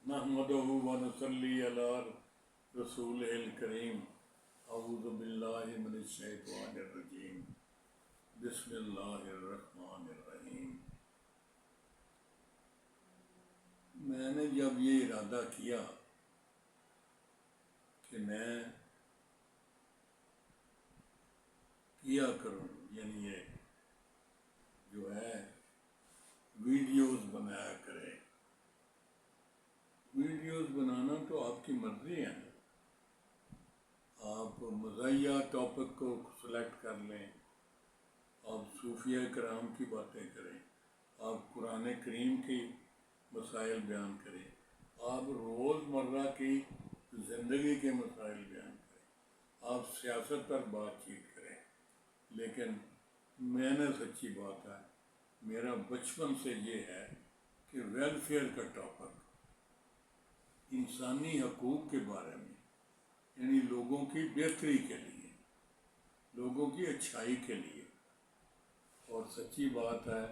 نحمدہ و نصلی علی رسولہ الکریم اعوذ باللہ من الشیطان الرجیم بسم اللہ الرحمن الرحیم۔ میں نے جب یہ ارادہ کیا کہ میں کیا کروں، یعنی یہ جو ہے ویڈیوز بنایا کرے، ویڈیوز بنانا تو آپ کی مرضی ہے، آپ مزاحیہ ٹاپک کو سلیکٹ کر لیں، آپ صوفیہ کرام کی باتیں کریں، آپ قرآن کریم کی مسائل بیان کریں، آپ روز مرہ کی زندگی کے مسائل بیان کریں، آپ سیاست پر بات چیت کریں، لیکن میں نے سچی بات ہے، میرا بچپن سے یہ ہے کہ ویلفیئر کا ٹاپک، انسانی حقوق کے بارے میں، یعنی لوگوں کی بہتری کے لیے، لوگوں کی اچھائی کے لیے۔ اور سچی بات ہے،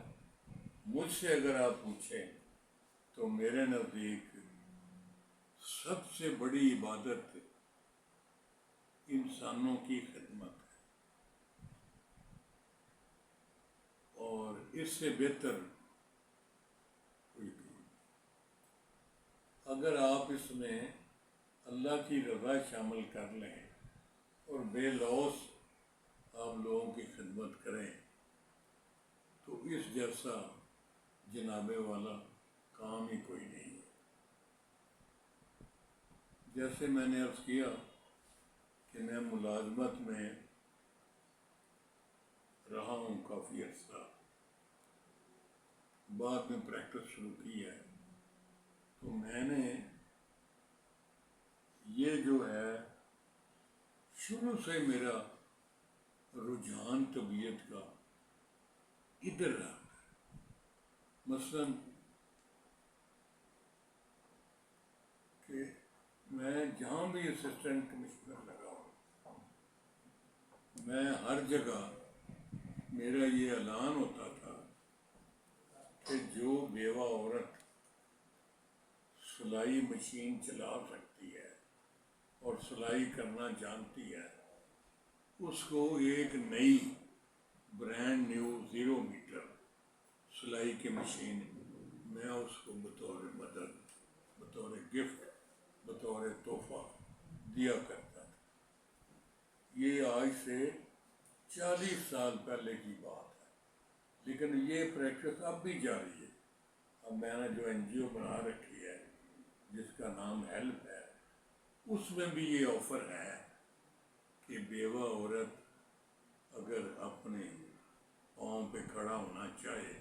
مجھ سے اگر آپ پوچھیں تو میرے نزدیک سب سے بڑی عبادت انسانوں کی خدمت ہے، اور اس سے بہتر کوئی نہیں۔ اگر آپ اس میں اللہ کی رضا شامل کر لیں اور بے لوث آپ لوگوں کی خدمت کریں تو اس جیسا جناب والا کام ہی کوئی نہیں ہے۔ جیسے میں نے عرض کیا کہ میں ملازمت میں رہا ہوں کافی عرصہ، بعد میں پریکٹس شروع کی ہے، تو میں نے یہ جو ہے شروع سے میرا رجحان طبیعت کا ادھر رہا۔ مثلاً کہ میں جہاں بھی اسسٹنٹ کمشنر لگا ہوں، میں ہر جگہ میرا یہ اعلان ہوتا تھا کہ جو بیوہ عورت سلائی مشین چلا سکتی ہے اور سلائی کرنا جانتی ہے، اس کو ایک نئی برانڈ نیو 0 میٹر سلائی کی مشین میں اس کو بطور مدد، بطور گفٹ، بطور تحفہ دیا کرتا تھا۔ یہ آج سے 40 سال پہلے کی بات ہے، لیکن یہ پریکٹس اب بھی جاری ہے۔ اب میں نے جو NGO بنا رکھی ہے جس کا نام ہیلپ ہے، اس میں بھی یہ آفر ہے کہ بیوہ عورت اگر اپنے پاؤں پہ کھڑا ہونا چاہے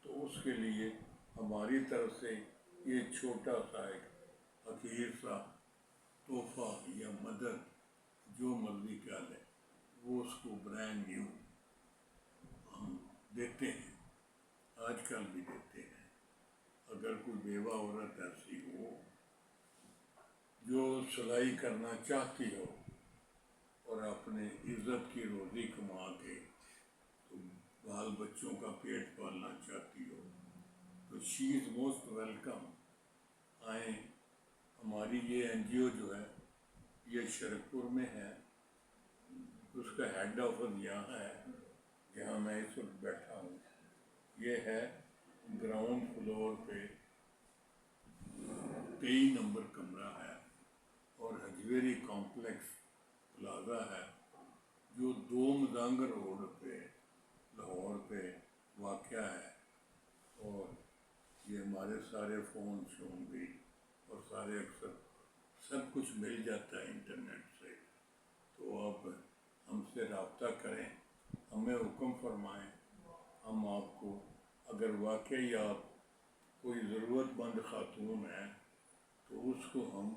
تو اس کے لیے ہماری طرف سے یہ چھوٹا سا ایک حقیر سا تحفہ یا مدد جو مرضی کیا لے، وہ اس کو برانڈ نیو ہم دیتے ہیں، آج کل بھی دیتے ہیں۔ اگر کوئی بیوہ عورت ایسی ہو جو سلائی کرنا چاہتی ہو اور اپنے عزت کی روزی کما کے تو بال بچوں کا پیٹ پالنا چاہتی ہو تو شی از موسٹ ویلکم۔ آئیں، ہماری یہ NGO جو ہے یہ شرکپور میں ہے، اس کا ہیڈ آفس یہاں ہے جہاں میں اس وقت بیٹھا ہوں۔ یہ ہے گراؤنڈ فلور پہ 23 نمبر کمرہ ہے، اور حجویری کمپلیکس پلازا ہے جو 2 مزانگر روڈ پہ لاہور پہ واقع ہے، اور یہ ہمارے سارے فون شون بھی اور سارے اکثر سب کچھ مل جاتا ہے انٹرنیٹ سے۔ تو آپ ہم سے رابطہ کریں، ہمیں حکم فرمائیں، ہم آپ کو اگر واقعی آپ کوئی ضرورت مند خاتون ہے تو اس کو ہم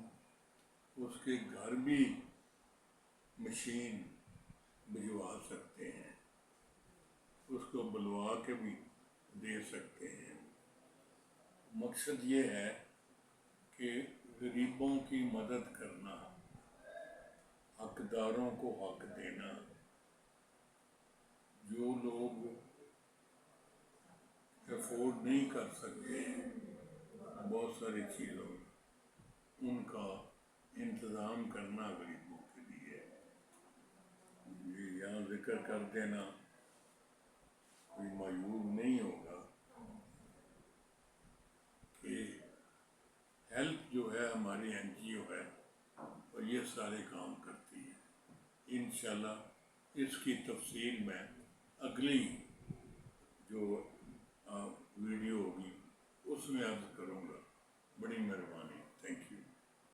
اس کے گھر بھی مشین بھجوا سکتے ہیں، اس کو بلوا کے بھی دے سکتے ہیں۔ مقصد یہ ہے کہ غریبوں کی مدد کرنا، حقداروں کو حق دینا، جو لوگ افورڈ نہیں کر سکتے بہت ساری چیزوں ان کا انتظام کرنا غریبوں کے لیے. یہ یہاں ذکر کر دینا کوئی معیوب نہیں ہوگا کہ ہیلپ جو ہے ہماری این جی او ہے اور یہ سارے کام کرتی ہے. انشاءاللہ اس کی تفصیل میں اگلی جو ویڈیو ہوگی اس میں عرض کروں گا. بڑی مہربانی.